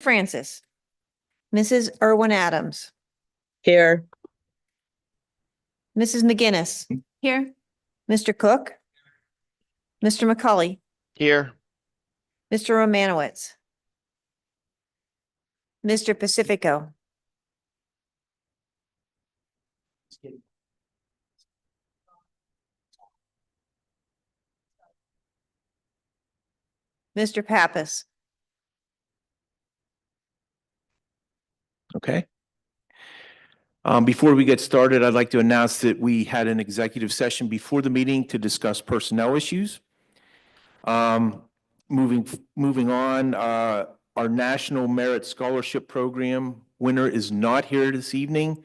Francis. Mrs. Irwin Adams. Here. Mrs. McGinnis. Here. Mr. Cook. Mr. McCully. Here. Mr. Romanowitz. Mr. Pacifico. Mr. Pappas. Okay. Before we get started, I'd like to announce that we had an executive session before the meeting to discuss personnel issues. Moving on, our National Merit Scholarship Program winner is not here this evening.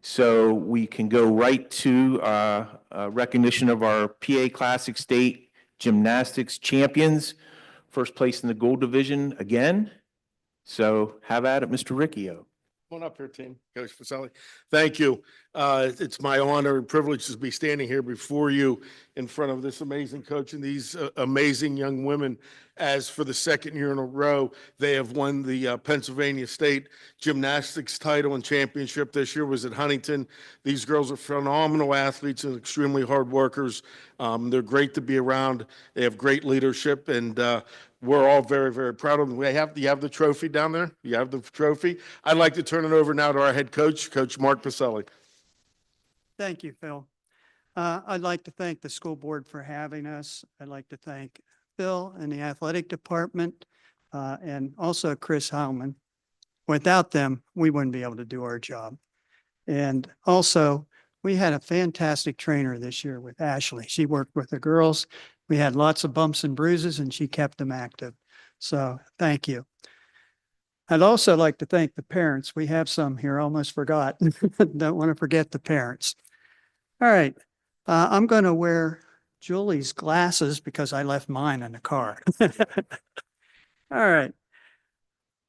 So we can go right to recognition of our PA Classic State Gymnastics champions. First place in the gold division again. So have at it, Mr. Riccio. Come on up here, team. Coach Pacelli. Thank you. It's my honor and privilege to be standing here before you in front of this amazing coach and these amazing young women, as for the second year in a row, they have won the Pennsylvania State Gymnastics title and championship. This year was at Huntington. These girls are phenomenal athletes and extremely hard workers. They're great to be around. They have great leadership, and we're all very, very proud of them. Do you have the trophy down there? You have the trophy? I'd like to turn it over now to our head coach, Coach Mark Pacelli. Thank you, Phil. I'd like to thank the school board for having us. I'd like to thank Phil and the athletic department, and also Chris Howman. Without them, we wouldn't be able to do our job. And also, we had a fantastic trainer this year with Ashley. She worked with the girls. We had lots of bumps and bruises, and she kept them active. So thank you. I'd also like to thank the parents. We have some here, almost forgot. Don't want to forget the parents. All right. I'm going to wear Julie's glasses because I left mine in the car. All right.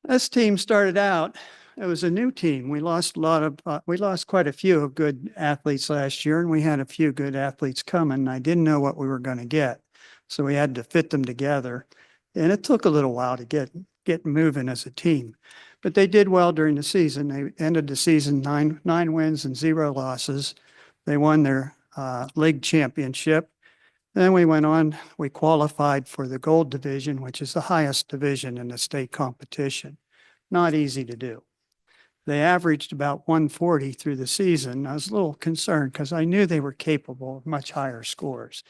This team started out, it was a new team. We lost quite a few of good athletes last year, and we had a few good athletes coming. I didn't know what we were going to get. So we had to fit them together. And it took a little while to get moving as a team. But they did well during the season. They ended the season nine wins and 0 losses. They won their league championship. Then we went on, we qualified for the gold division, which is the highest division in the state competition. Not easy to do. They averaged about 140 through the season. I was a little concerned because I knew they were capable of much higher scores.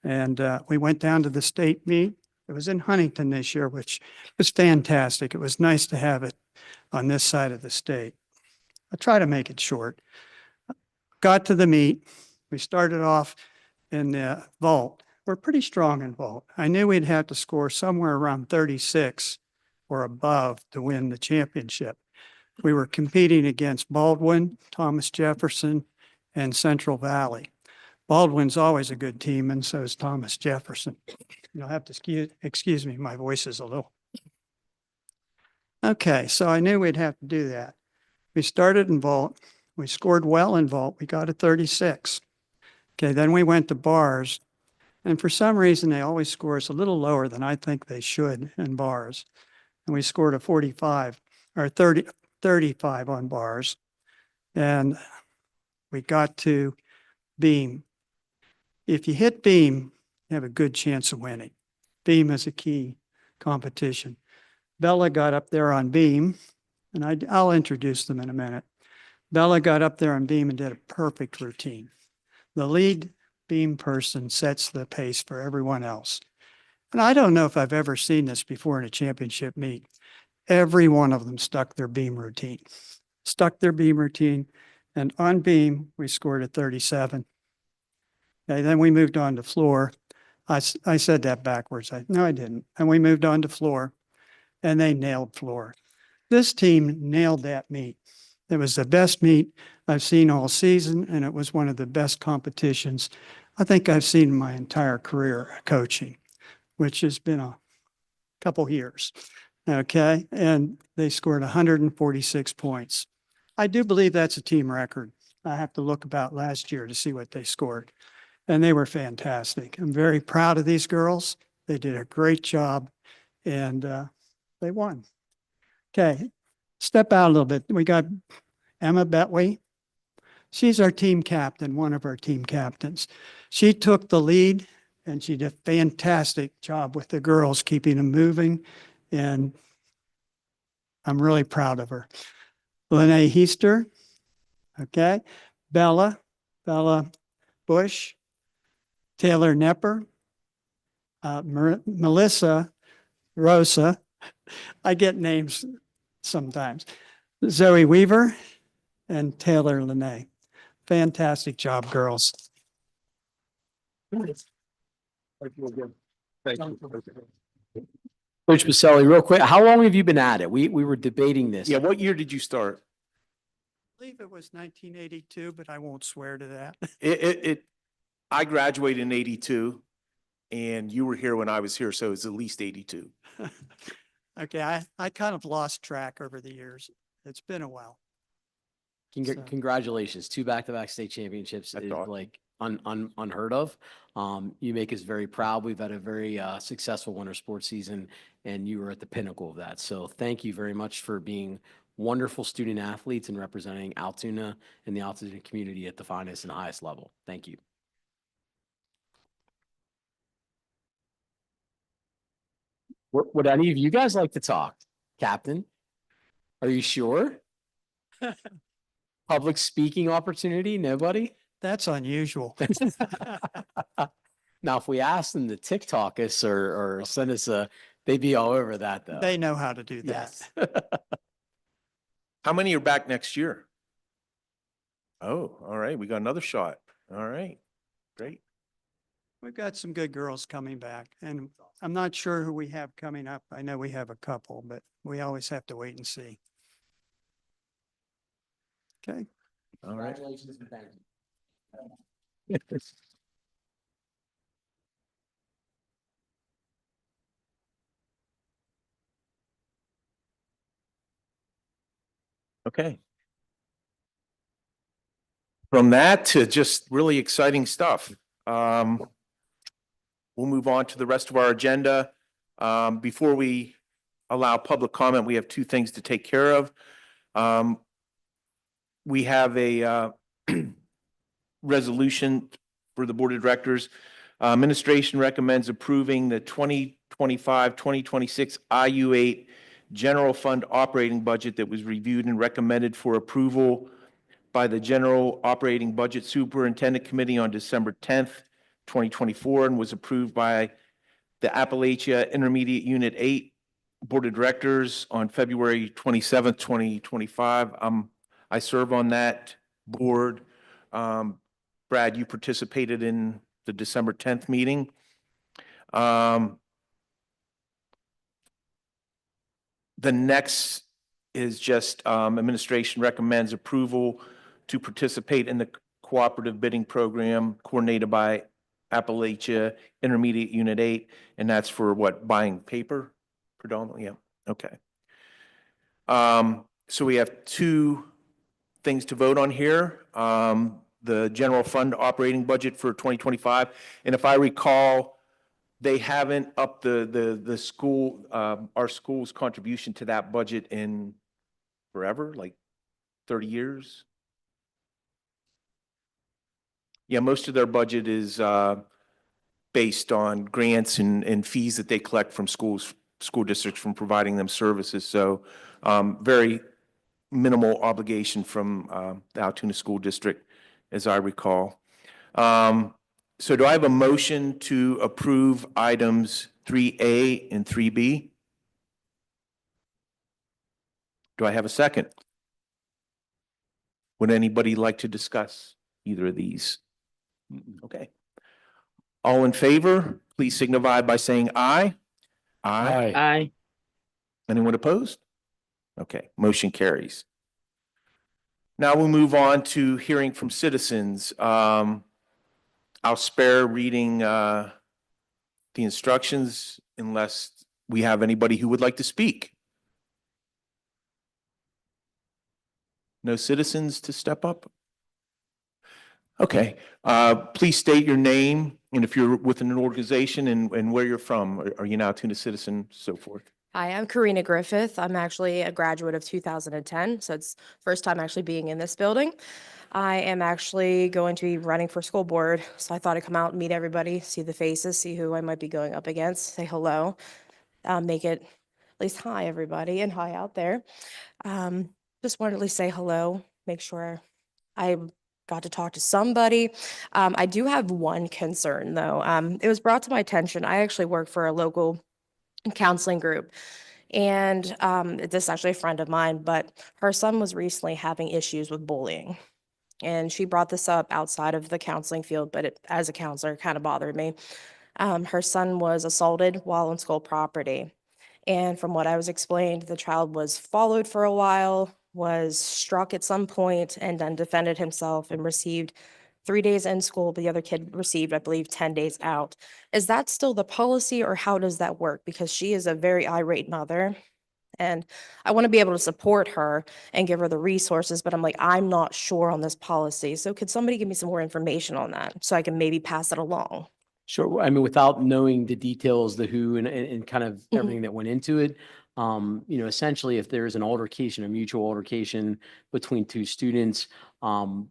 And we went down to the state meet. It was in Huntington this year, which was fantastic. It was nice to have it on this side of the state. I'll try to make it short. Got to the meet. We started off in the vault. We're pretty strong in vault. I knew we'd have to score somewhere around 36 or above to win the championship. We were competing against Baldwin, Thomas Jefferson, and Central Valley. Baldwin's always a good team, and so is Thomas Jefferson. You'll have to excuse me, my voice is a little. Okay, so I knew we'd have to do that. We started in vault. We scored well in vault. We got a 36. Okay, then we went to bars. And for some reason, they always score us a little lower than I think they should in bars. And we scored a 45 or 35 on bars. And we got to beam. If you hit beam, you have a good chance of winning. Beam is a key competition. Bella got up there on beam, and I'll introduce them in a minute. Bella got up there on beam and did a perfect routine. The lead beam person sets the pace for everyone else. And I don't know if I've ever seen this before in a championship meet. Every one of them stuck their beam routine. And on beam, we scored a 37. Okay, then we moved on to floor. I said that backwards. No, I didn't. And we moved on to floor, and they nailed floor. This team nailed that meet. It was the best meet I've seen all season, and it was one of the best competitions I think I've seen in my entire career coaching, which has been a couple years. Okay, and they scored 146 points. I do believe that's a team record. I have to look about last year to see what they scored. And they were fantastic. I'm very proud of these girls. They did a great job, and they won. Okay, step out a little bit. We got Emma Betley. She's our team captain, one of our team captains. She took the lead and she did a fantastic job with the girls, keeping them moving. And I'm really proud of her. Lene Heister. Okay. Bella Bush. Taylor Nepper. Melissa Rosa. I get names sometimes. Zoe Weaver and Taylor Lene. Fantastic job, girls. Coach Baselli, real quick, how long have you been at it? We were debating this. Yeah, what year did you start? I believe it was 1982, but I won't swear to that. I graduated in 82 and you were here when I was here, so it's at least 82. Okay, I kind of lost track over the years. It's been a while. So- Congratulations, 2 back-to-back state championships I is thought. like unheard of. You make us very proud. We've had a very successful winter sports season and you were at the pinnacle of that. So thank you very much for being wonderful student athletes and representing Altoona and the Altoona community at the finest and highest level. Thank you. Would any of you guys like to talk? Captain? Are you sure? Public speaking opportunity? Nobody? That's unusual. Now, if we ask them to TikTok us or send us they'd be all over that though. They know how to do that. Yes. How many are back next year? Oh, all right. We got another shot. All right. Great. We've got some good girls coming back and I'm not sure who we have coming up. I know we have a couple, but we always have to wait and see. Okay. All right. Congratulations and thank you. Okay. From that to just really exciting stuff. We'll move on to the rest of our agenda. Before we allow public comment, we have 2 things to take care of. We have a resolution for the Board of Directors. Administration recommends approving the 2025-2026 IU8 General Fund Operating Budget that was reviewed and recommended for approval by the General Operating Budget Superintendent Committee on December 10th, 2024, and was approved by the Appalachia Intermediate Unit 8 Board of Directors on February 27th, 2025. I serve on that board. Brad, you participated in the December 10th meeting. The next is just administration recommends approval to participate in the cooperative bidding program coordinated by Appalachia Intermediate Unit 8, and that's for what, buying paper predominantly? Yeah, okay. So we have 2 things to vote on here. The general fund operating budget for 2025, and if I recall, they haven't upped the school, our school's contribution to that budget in forever, like 30 years. Yeah, most of their budget is based on grants and fees that they collect from school districts from providing them services. So very minimal obligation from the Altoona School District, as I recall. So do I have a motion to approve items 3A and 3B? Do I have a second? Would anybody like to discuss either of these? Okay. All in favor, please signify by saying aye. Aye. Aye. Anyone opposed? Okay, motion carries. Now we'll move on to hearing from citizens. I'll spare reading the instructions unless we have anybody who would like to speak. No citizens to step up? Okay, please state your name and if you're within an organization and where you're from. Are you an Altoona citizen, so forth? Hi, I'm Karina Griffith. I'm actually a graduate of 2010, so it's first time actually being in this building. I am actually going to be running for school board, so I thought I'd come out and meet everybody, see the faces, see who I might be going up against, say hello, make it at least hi everybody and hi out there. Just wanted to at least say hello, make sure I got to talk to somebody. I do have one concern though. It was brought to my attention. I actually work for a local counseling group. And this is actually a friend of mine, but her son was recently having issues with bullying. And she brought this up outside of the counseling field, but as a counselor, it kind of bothered me. Her son was assaulted while on school property. And from what I was explained, the child was followed for a while, was struck at some point, and then defended himself and received 3 days in school, but the other kid received, I believe, 10 days out. Is that still the policy or how does that work? Because she is a very irate mother. And I want to be able to support her and give her the resources, but I'm like, I'm not sure on this policy. So could somebody give me some more information on that so I can maybe pass it along? Sure. I mean, without knowing the details, the who and kind of Mhm. everything that went into it, essentially, if there is an altercation, a mutual altercation between two students,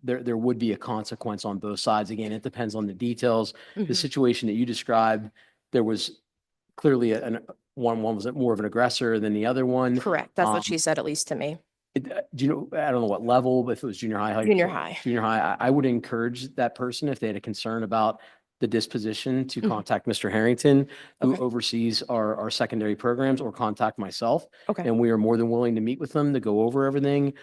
there would be a consequence on both sides. Again, it depends on the details. The Mhm. situation that you described, there was clearly one was more of an aggressor than the other one. Correct. That's what she Um, said, at least to me. Do you know, I don't know what level, but if it was junior high, Junior high. junior high, I would encourage that person, if they had a concern about the disposition, to Mhm. contact Mr. Harrington, who Okay. oversees our secondary programs, or contact myself. Okay. And we are more than willing to meet with them to go over everything.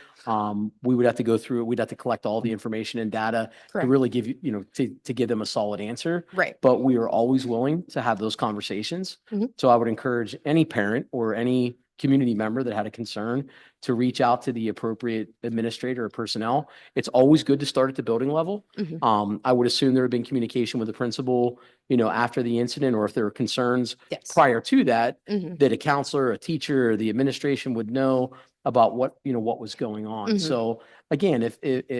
We would have to go through it. We'd have to collect all the information and data to Correct. really give to give them a solid answer. Right. But we are always willing to have those conversations. Mhm. So I would encourage any parent or any community member that had a concern to reach out to the appropriate administrator or personnel. It's always good to start at the building level. Mhm. I would assume there had been communication with the principal, after the incident, or if there were concerns Yes. prior to that, Mhm. that a counselor, a teacher, or the administration would know about what was going on. Mhm. So again, if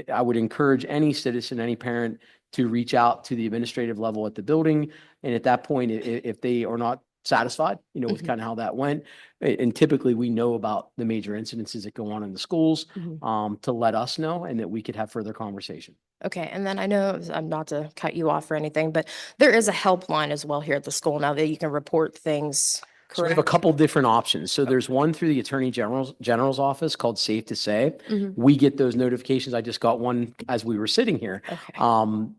I would encourage any citizen, any parent to reach out to the administrative level at the building. And at that point, if they are not satisfied, with Mhm. kind of how that went, and typically we know about the major incidences that go on in the schools, Mhm. to let us know, and that we could have further conversation. Okay, and then I know, I'm not to cut you off or anything, but there is a helpline as well here at the school now that you can report things, So we have a correct? couple different options. So there's one through the Attorney General's office called Safe to Say. Mhm. We get those notifications. I just got one as we were sitting here. Okay. And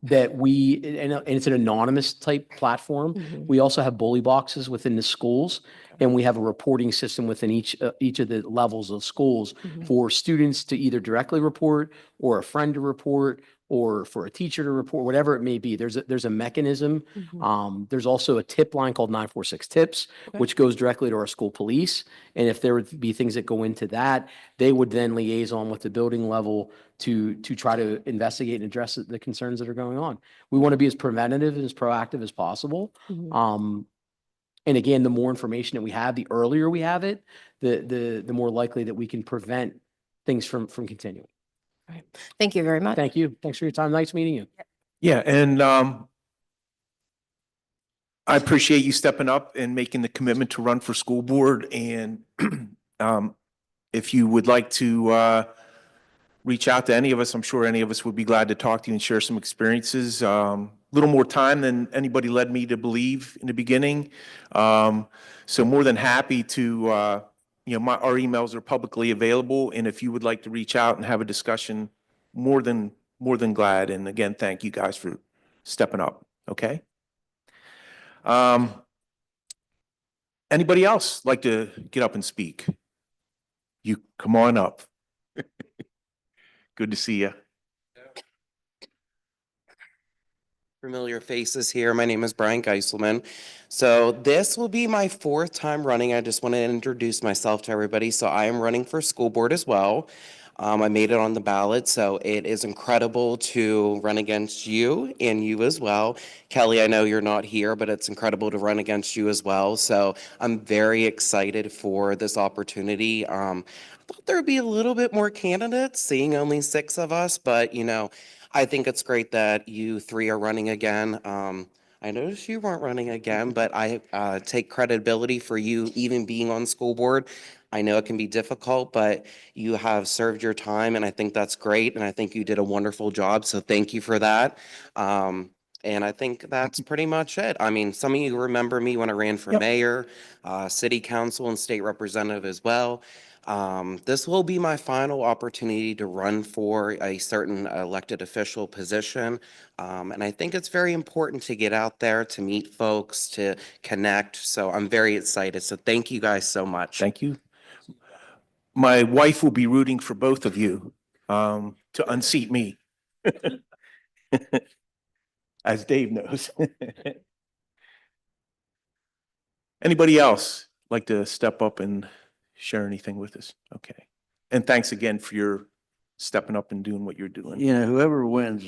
it's an anonymous type platform. Mhm. We also have bully boxes within the schools, and we have a reporting system within each of the levels of schools Mhm. for students to either directly report, or a friend to report, or for a teacher to report, whatever it may be. There's a mechanism. Mhm. There's also a tip line called 946 tips, Okay. which goes directly to our school police. And if there would be things that go into that, they would then liaison with the building level to try to investigate and address the concerns that are going on. We want to be as preventative and as proactive as possible. Mhm. And again, the more information that we have, the earlier we have it, the more likely that we can prevent things from continuing. All right. Thank you very much. Thank you. Thanks for your time. Nice meeting you. Yeah, and I appreciate you stepping up and making the commitment to run for school board. And if you would like to reach out to any of us, I'm sure any of us would be glad to talk to you and share some experiences. A little more time than anybody led me to believe in the beginning. So more than happy to, our emails are publicly available. And if you would like to reach out and have a discussion, more than glad. And again, thank you guys for stepping up. Okay. Anybody else like to get up and speak? You come on up. Good to see you. Familiar faces here. My name is Brian Geiselman. So this will be my 4th time running. I just want to introduce myself to everybody. So I am running for school board as well. I made it on the ballot, so it is incredible to run against you and you as well. Kelly, I know you're not here, but it's incredible to run against you as well. So I'm very excited for this opportunity. I thought there would be a little bit more candidates, seeing only 6 of us, but I think it's great that you 3 are running again. I noticed you weren't running again, but I take credibility for you even being on school board. I know it can be difficult, but you have served your time, and I think that's great. And I think you did a wonderful job. So thank you for that. And I think that's pretty much it. I mean, some of you remember me when I ran for Yep. mayor, city council, and state representative as well. This will be my final opportunity to run for a certain elected official position. And I think it's very important to get out there, to meet folks, to connect. So I'm very excited. So thank you guys so much. Thank you. My wife will be rooting for both of you to unseat me, as Dave knows. Anybody else like to step up and share anything with us? Okay. And thanks again for your stepping up and doing what you're doing. You know, whoever wins,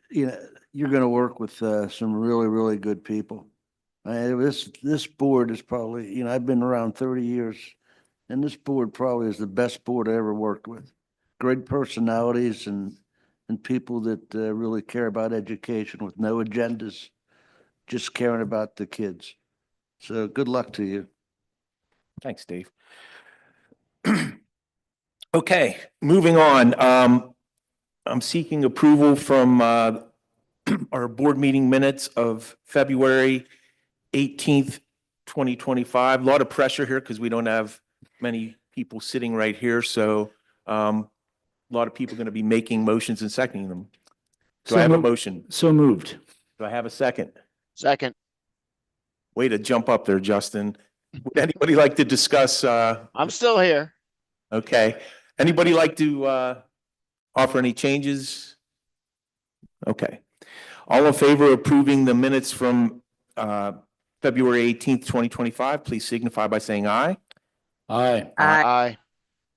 you're going to work with some really, really good people. This board is probably, I've been around 30 years, and this board probably is the best board I ever worked with. Great personalities and people that really care about education with no agendas, just caring about the kids. So good luck to you. Thanks, Dave. Okay, moving on. I'm seeking approval from our board meeting minutes of February 18th, 2025. A lot of pressure here because we don't have many people sitting right here. So a lot of people are going to be making motions and seconding them. Do I have a motion? So moved. Do I have a second? Second. Way to jump up there, Justin. Would anybody like to discuss? I'm still here. Okay. Anybody like to offer any changes? Okay. All in favor of approving the minutes from February 18th, 2025, please signify by saying aye. Aye. Aye. Aye.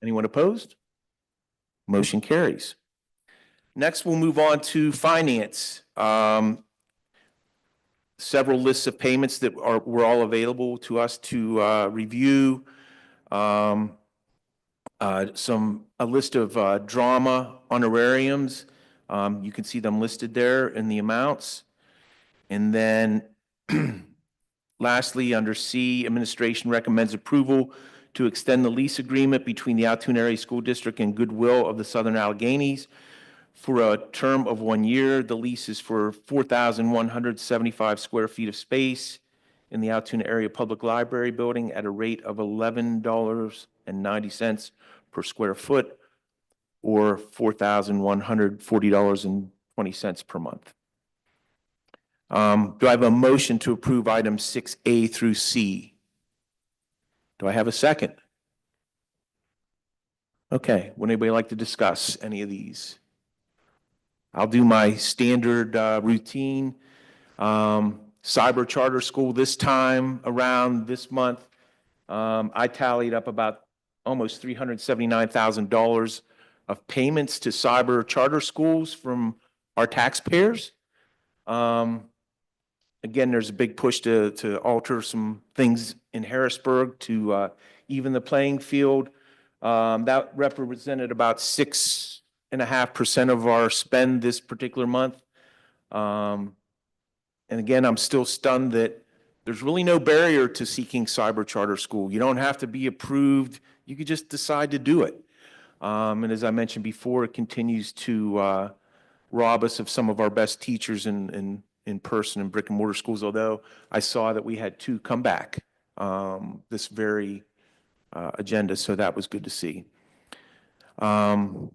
Anyone opposed? Motion carries. Next, we'll move on to finance. Several lists of payments that were all available to us to review. A list of drama honorariums. You can see them listed there in the amounts. And then lastly, under C, administration recommends approval to extend the lease agreement between the Altoona Area School District and Goodwill of the Southern Alleghenies for a term of 1 year. The lease is for 4,175 square feet of space in the Altoona Area Public Library Building at a rate of $11.90 per square foot, or $4,140.20 per month. Do I have a motion to approve items 6A through C? Do I have a second? Okay, would anybody like to discuss any of these? I'll do my standard routine. Cyber Charter School this time around this month, I tallied up about almost $379,000 of payments to cyber charter schools from our taxpayers. Again, there's a big push to alter some things in Harrisburg to even the playing field. That represented about 6.5% of our spend this particular month. And again, I'm still stunned that there's really no barrier to seeking cyber charter school. You don't have to be approved. You could just decide to do it. And as I mentioned before, it continues to rob us of some of our best teachers in person in brick and mortar schools, although I saw that we had 2 come back this very agenda, so that was good to see. That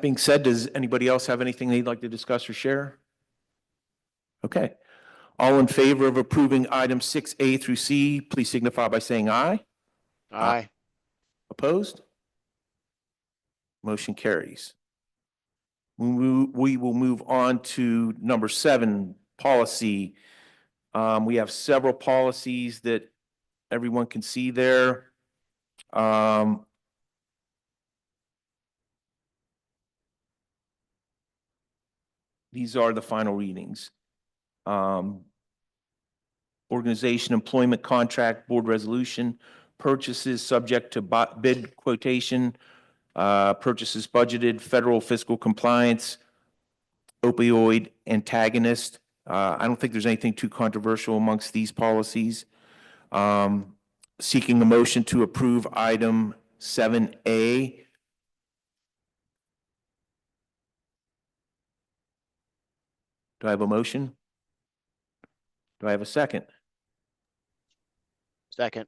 being said, does anybody else have anything they'd like to discuss or share? Okay. All in favor of approving items 6A through C, please signify by saying aye. Aye. Opposed? Motion carries. We will move on to number 7, policy. We have several policies that everyone can see there. These are the final readings. Organization, employment contract, board resolution, purchases subject to bid quotation, purchases budgeted, federal fiscal compliance, opioid antagonist, I don't think there's anything too controversial amongst these policies. Seeking a motion to approve item 7A. Do I have a motion? Do I have a second? Second.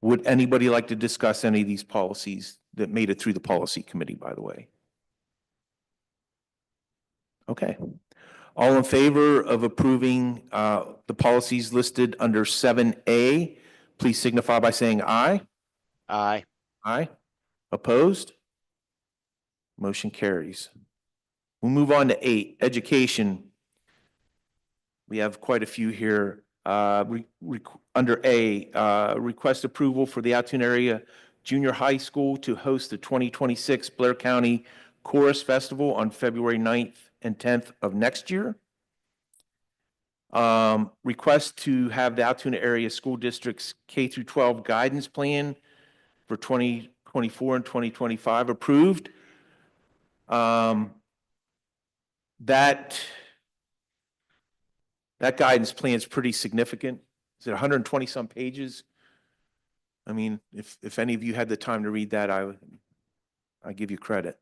Would anybody like to discuss any of these policies that made it through the policy committee, by the way? Okay. All in favor of approving the policies listed under 7A, please signify by saying aye. Aye. Aye. Opposed? Motion carries. We'll move on to 8, education. We have quite a few here. Under A, request approval for the Altoona Area Junior High School to host the 2026 Blair County Chorus Festival on February 9th and 10th of next year. Request to have the Altoona Area School District's K through 12 guidance plan for 2024 and 2025 approved. That guidance plan is pretty significant. Is it 120 some pages? I mean, if any of you had the time to read that, I give you credit.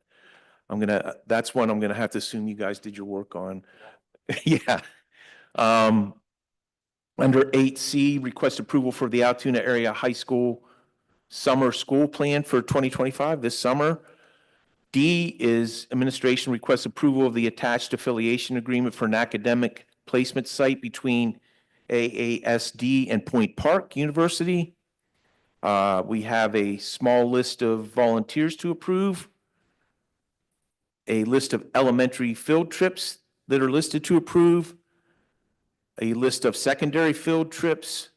That's one I'm gonna have to assume you guys did your work on. Yeah. Under 8C, request approval for the Altoona Area High School Summer School Plan for 2025 this summer. D is administration requests approval of the attached affiliation agreement for an academic placement site between AASD and Point Park University. We have a small list of volunteers to approve, a list of elementary field trips that are listed to approve, a list of secondary field trips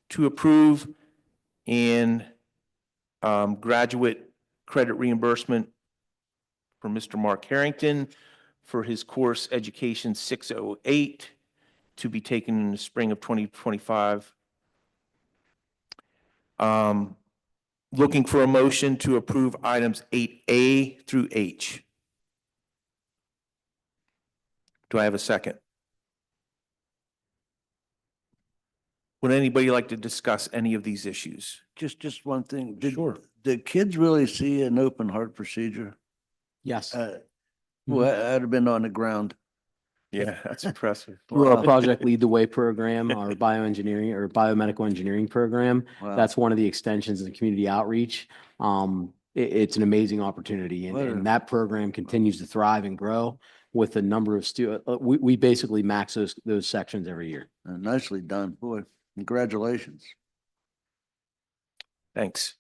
to approve, and graduate credit reimbursement for Mr. Mark Harrington for his course Education 608 to be taken in the spring of 2025. Looking for a motion to approve items 8A through H. Do I have a second? Would anybody like to discuss any of these issues? Just one thing. Sure. Did kids really see an open heart procedure? Yes. Well, I'd have been on the ground. Yeah, that's impressive. Through our Wow. Project Lead the Way program, our bioengineering or biomedical engineering program, Wow. that's one of the extensions of the community outreach. It's an amazing opportunity and, What a- and that program continues to thrive and grow with the number of we basically max those sections every year. Nicely done, boy. Congratulations. Thanks.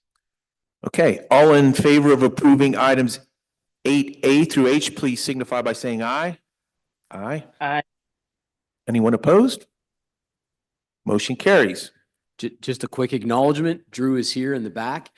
Okay, all in favor of approving items 8A through H, please signify by saying aye. Aye. Aye. Anyone opposed? Motion carries. Just a quick acknowledgement, Drew is here in the back.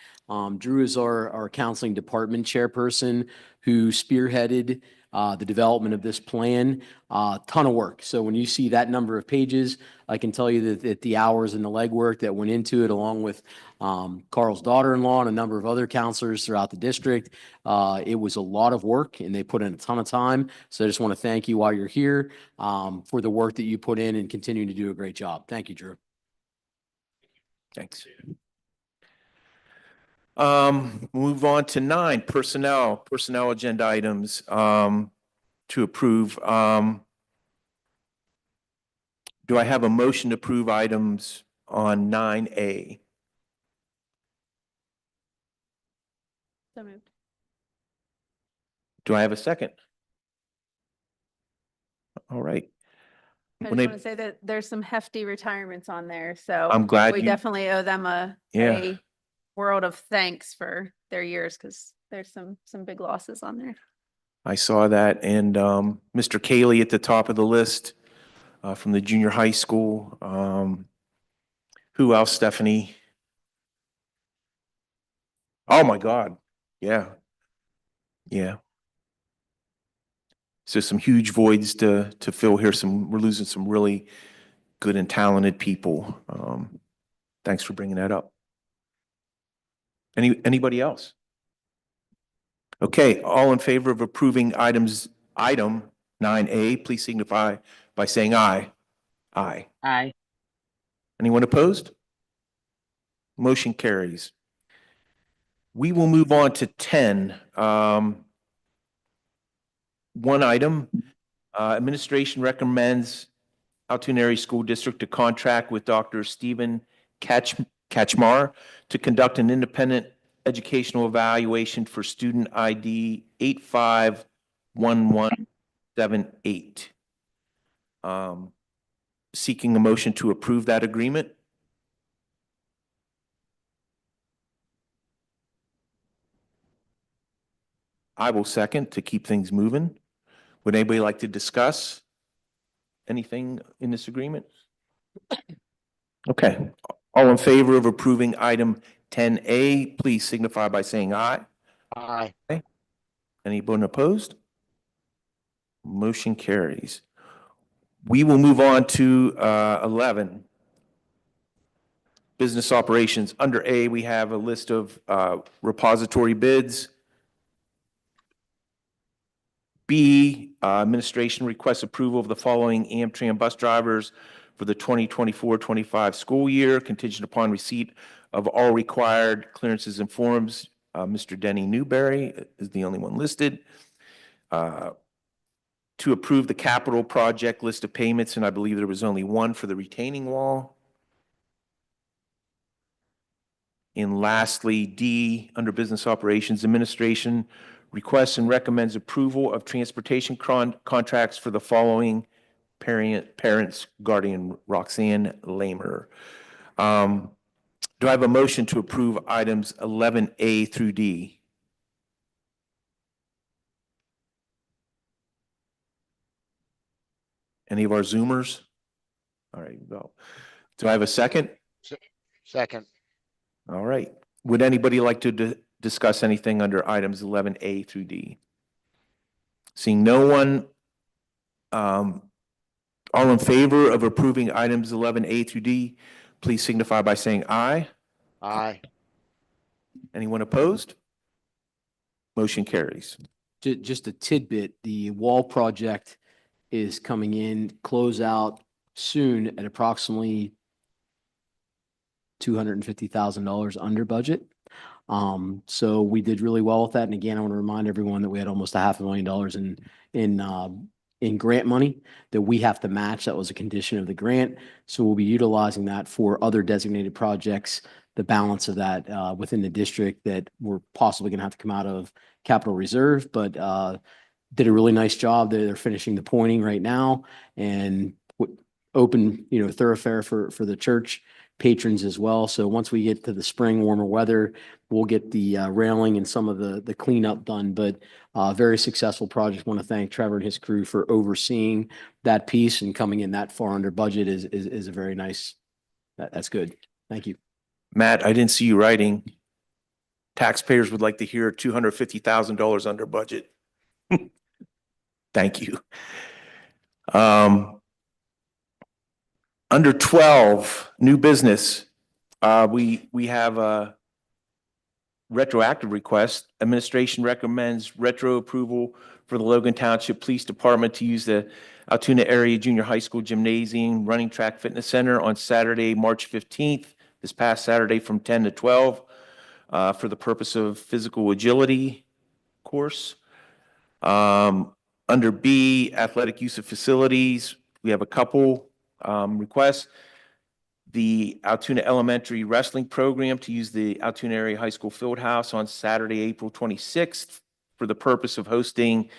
Drew is our counseling department chairperson who spearheaded the development of this plan. Ton of work. So when you see that number of pages, I can tell you that the hours and the legwork that went into it, along with Carl's daughter-in-law and a number of other counselors throughout the district, it was a lot of work and they put in a ton of time. So I just want to thank you while you're here for the work that you put in and continuing to do a great job. Thank you, Drew. Thanks. Move on to 9, personnel agenda items to approve. Do I have a motion to approve items on 9A? So moved. Do I have a second? All right. I When just they- want to say that there's some hefty retirements on there, so I'm glad we you, definitely owe them a yeah, world of thanks for their years, because there's some big losses on there. I saw that. And Mr. Cayley at the top of the list from the junior high school. Who else, Stephanie? Oh, my God. Yeah. Yeah. So some huge voids to fill here. We're losing some really good and talented people. Thanks for bringing that up. Anybody else? Okay, all in favor of approving item 9A, please signify by saying aye. Aye. Aye. Anyone opposed? Motion carries. We will move on to 10. One item, administration recommends Altoona Area School District to contract with Dr. Stephen Kachmar to conduct an independent educational evaluation for student ID 851178. Seeking a motion to approve that agreement. I will second to keep things moving. Would anybody like to discuss anything in this agreement? Okay, all in favor of approving item 10A, please signify by saying aye. Aye. Anyone opposed? Motion carries. We will move on to 11. Business operations. Under A, we have a list of repository bids. B, administration requests approval of the following Amtrak bus drivers for the 2024-25 school year, contingent upon receipt of all required clearances and forms. Mr. Denny Newberry is the only one listed. To approve the capital project list of payments, and I believe there was only one for the retaining wall. And lastly, D, under business operations administration, requests and recommends approval of transportation contracts for the following parents, guardian Roxanne Lamer. Do I have a motion to approve items 11A through D? Any of our Zoomers? All right, go. Do I have a second? Second. All right. Would anybody like to discuss anything under items 11A through D? Seeing no one, all in favor of approving items 11A through D, please signify by saying aye. Aye. Anyone opposed? Motion carries. Just a tidbit, the wall project is coming in, close out soon at approximately $250,000 under budget. So we did really well with that. And again, I want to remind everyone that we had almost $500,000 in grant money that we have to match. That was a condition of the grant. So we'll be utilizing that for other designated projects, the balance of that within the district that we're possibly going to have to come out of capital reserve, but did a really nice job. They're finishing the pointing right now and open, thoroughfare for the church patrons as well. So once we get to the spring, warmer weather, we'll get the railing and some of the cleanup done. But very successful project. Want to thank Trevor and his crew for overseeing that piece, and coming in that far under budget is a very nice. That's good. Thank you, Matt. I didn't see you writing. Taxpayers would like to hear $250,000 under budget. Thank you. Under 12, new business, we have a retroactive request. Administration recommends retro approval for the Logan Township Police Department to use the Altoona Area Junior High School Gymnasium Running Track Fitness Center on Saturday, March 15th, this past Saturday from 10 to 12 for the purpose of physical agility course. Under B, athletic use of facilities, we have a couple requests. The Altoona Elementary Wrestling Program to use the Altoona Area High School Field House on Saturday, April 26th for the purpose of hosting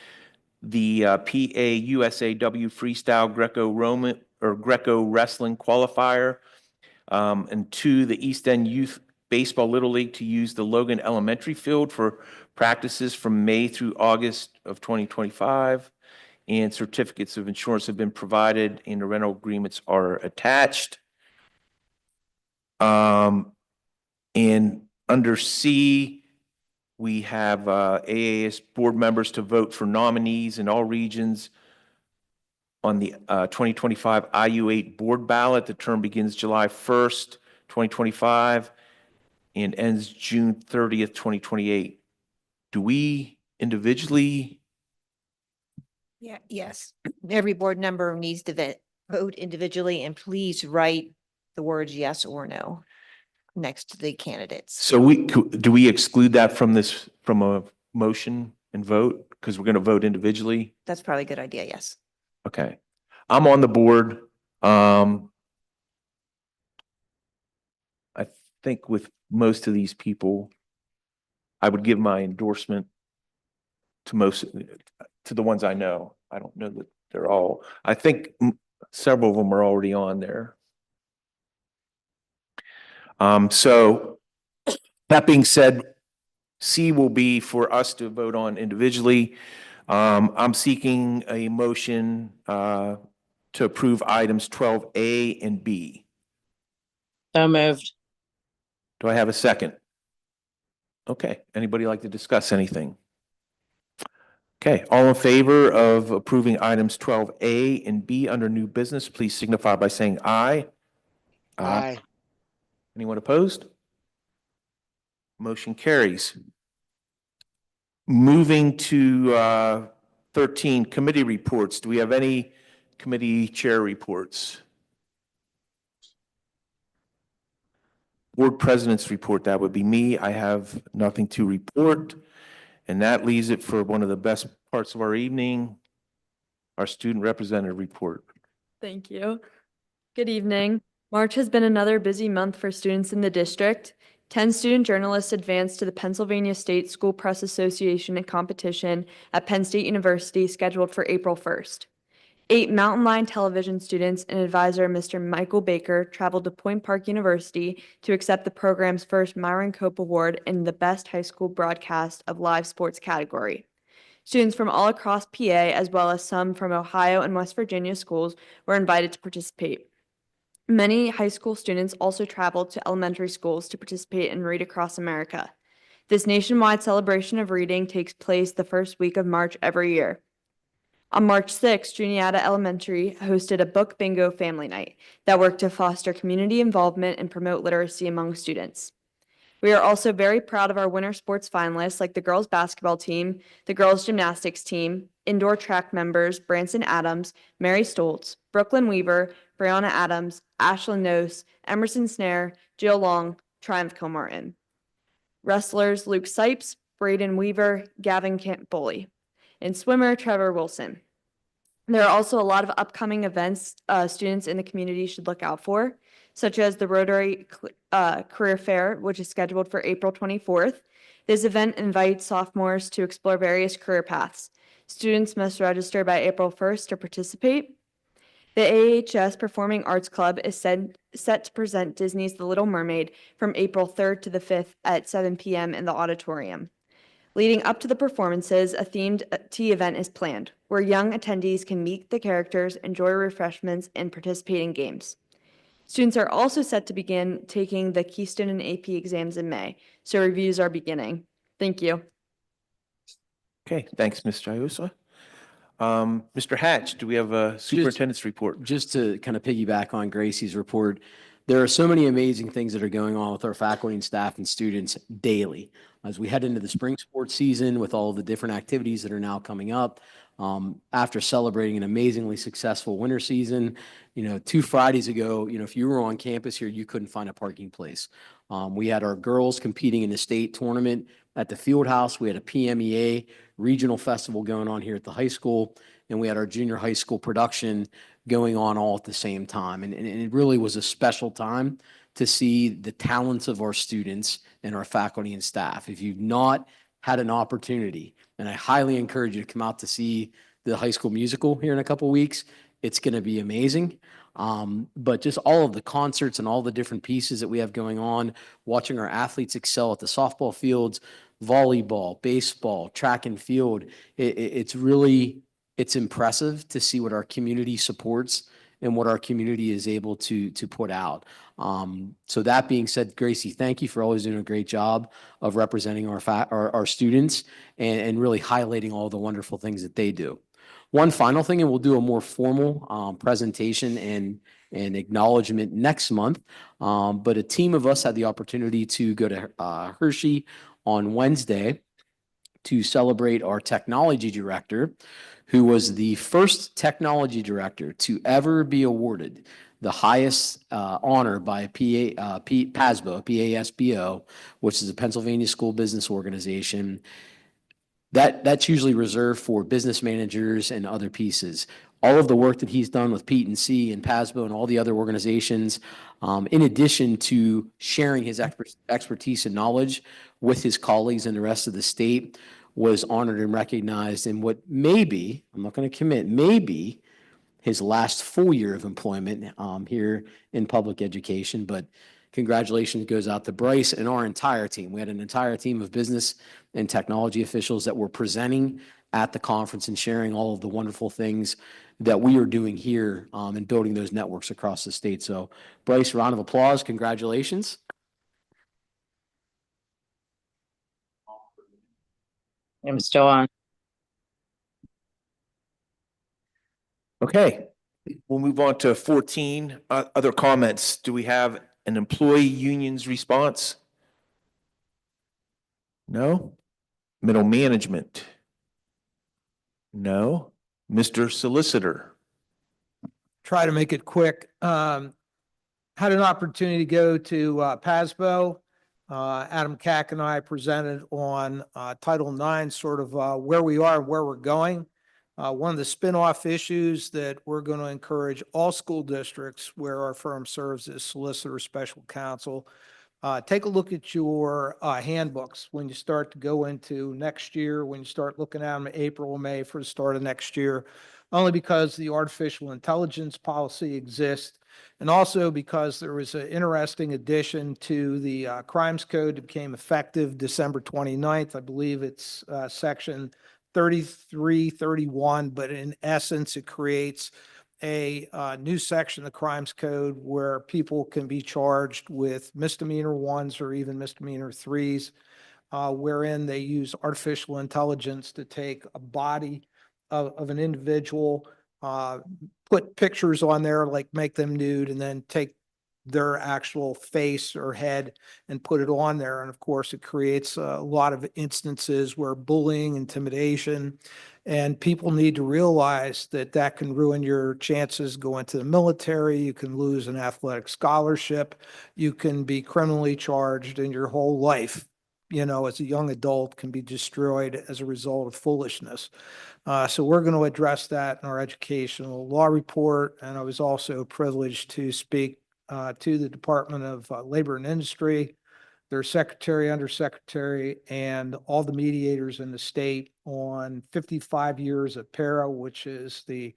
the PAUSAW Freestyle Greco-Roman or Greco Wrestling Qualifier. And two, the East End Youth Baseball Little League to use the Logan Elementary Field for practices from May through August of 2025. And certificates of insurance have been provided and the rental agreements are attached. And under C, we have AAS board members to vote for nominees in all regions on the 2025 IU8 board ballot. The term begins July 1st, 2025 and ends June 30th, 2028. Do we individually Yeah, yes. Every board member needs to vote individually, and please write the words yes or no next to the candidates. So do we exclude that from this, from a motion and vote? Because we're going to vote individually? That's probably a good idea, yes. Okay. I'm on the board. I think with most of these people, I would give my endorsement to the ones I know. I don't know that they're all, I think several of them are already on there. So that being said, C will be for us to vote on individually. I'm seeking a motion to approve items 12A and B. So moved. Do I have a second? Okay, anybody like to discuss anything? Okay, all in favor of approving items 12A and B under new business, please signify by saying aye. Aye. Anyone opposed? Motion carries. Moving to 13, committee reports. Do we have any committee chair reports? Board president's report, that would be me. I have nothing to report. And that leaves it for one of the best parts of our evening, our student representative report. Thank you. Good evening. March has been another busy month for students in the district. 10 student journalists advanced to the Pennsylvania State School Press Association competition at Penn State University scheduled for April 1st. 8 Mountain Lion Television students and advisor Mr. Michael Baker traveled to Point Park University to accept the program's first Myron Cope Award in the Best High School Broadcast of Live Sports category. Students from all across PA, as well as some from Ohio and West Virginia schools, were invited to participate. Many high school students also traveled to elementary schools to participate in Read Across America. This nationwide celebration of reading takes place the first week of March every year. On March 6th, Juniata Elementary hosted a book bingo family night that worked to foster community involvement and promote literacy among students. We are also very proud of our winter sports finalists like the girls basketball team, the girls gymnastics team, indoor track members Branson Adams, Mary Stoltz, Brooklyn Weaver, Brianna Adams, Ashlyn Nose, Emerson Snare, Jill Long, Triumph Kilmartin. Wrestlers Luke Sipes, Braden Weaver, Gavin Campboli, and swimmer Trevor Wilson. There are also a lot of upcoming events students in the community should look out for, such as the Rotary Career Fair, which is scheduled for April 24th. This event invites sophomores to explore various career paths. Students must register by April 1st to participate. The AAHS Performing Arts Club is set to present Disney's The Little Mermaid from April 3rd to the 5th at 7 p.m. in the auditorium. Leading up to the performances, a themed tea event is planned, where young attendees can meet the characters, enjoy refreshments, and participate in games. Students are also set to begin taking the Keystone and AP exams in May, so reviews are beginning. Thank you. Okay, thanks, Ms. Jayusa. Mr. Hatch, do we have a superintendent's report? Just to kind of piggyback on Gracie's report, there are so many amazing things that are going on with our faculty and staff and students daily. As we head into the spring sports season with all of the different activities that are now coming up, after celebrating an amazingly successful winter season, 2 Fridays ago, if you were on campus here, you couldn't find a parking place. We had our girls competing in the state tournament at the field house. We had a PMEA regional festival going on here at the high school, and we had our junior high school production going on all at the same time. And it really was a special time to see the talents of our students and our faculty and staff. If you've not had an opportunity, and I highly encourage you to come out to see the high school musical here in a couple weeks, it's going to be amazing. But just all of the concerts and all the different pieces that we have going on, watching our athletes excel at the softball fields, volleyball, baseball, track and field, it's impressive to see what our community supports and what our community is able to put out. So that being said, Gracie, thank you for always doing a great job of representing our students and really highlighting all the wonderful things that they do. One final thing, and we'll do a more formal presentation and acknowledgement next month, but a team of us had the opportunity to go to Hershey on Wednesday to celebrate our technology director, who was the first technology director to ever be awarded the highest honor by PASBO, PASBO, which is the Pennsylvania School Business Organization. That's usually reserved for business managers and other pieces. All of the work that he's done with Pete and C and PASBO and all the other organizations, in addition to sharing his expertise and knowledge with his colleagues and the rest of the state, was honored and recognized in what may be, I'm not going to commit, maybe his last full year of employment here in public education. But congratulations goes out to Bryce and our entire team. We had an entire team of business and technology officials that were presenting at the conference and sharing all of the wonderful things that we are doing here and building those networks across the state. So Bryce, round of applause. Congratulations. I'm still on. Okay, we'll move on to 14. Other comments? Do we have an employee union's response? No? Middle management? No? Mr. Solicitor? Try to make it quick. Had an opportunity to go to PASBO. Adam Cack and I presented on Title IX, sort of where we are and where we're going. One of the spinoff issues that we're going to encourage all school districts where our firm serves as solicitor special counsel, take a look at your handbooks when you start to go into next year, when you start looking at them April or May for the start of next year, only because the artificial intelligence policy exists, and also because there was an interesting addition to the crimes code that became effective December 29th. I believe it's section 3331, but in essence, it creates a new section of the crimes code where people can be charged with misdemeanor ones or even misdemeanor threes, wherein they use artificial intelligence to take a body of an individual, put pictures on there, like make them nude, and then take their actual face or head and put it on there. And of course, it creates a lot of instances where bullying, intimidation, and people need to realize that that can ruin your chances going to the military. You can lose an athletic scholarship. You can be criminally charged, and your whole life, as a young adult, can be destroyed as a result of foolishness. So we're going to address that in our educational law report. And I was also privileged to speak to the Department of Labor and Industry, their secretary, undersecretary, and all the mediators in the state on 55 years of PARA, which is the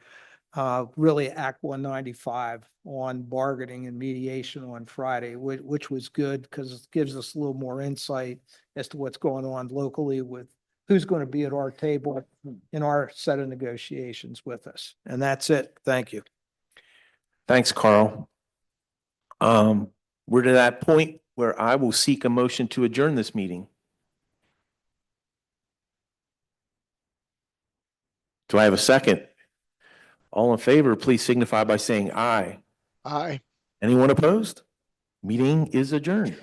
really Act 195 on bargaining and mediation on Friday, which was good because it gives us a little more insight as to what's going on locally with who's going to be at our table in our set of negotiations with us. And that's it. Thank you. Thanks, Carl. We're to that point where I will seek a motion to adjourn this meeting. Do I have a second? All in favor, please signify by saying aye. Aye. Anyone opposed? Meeting is adjourned.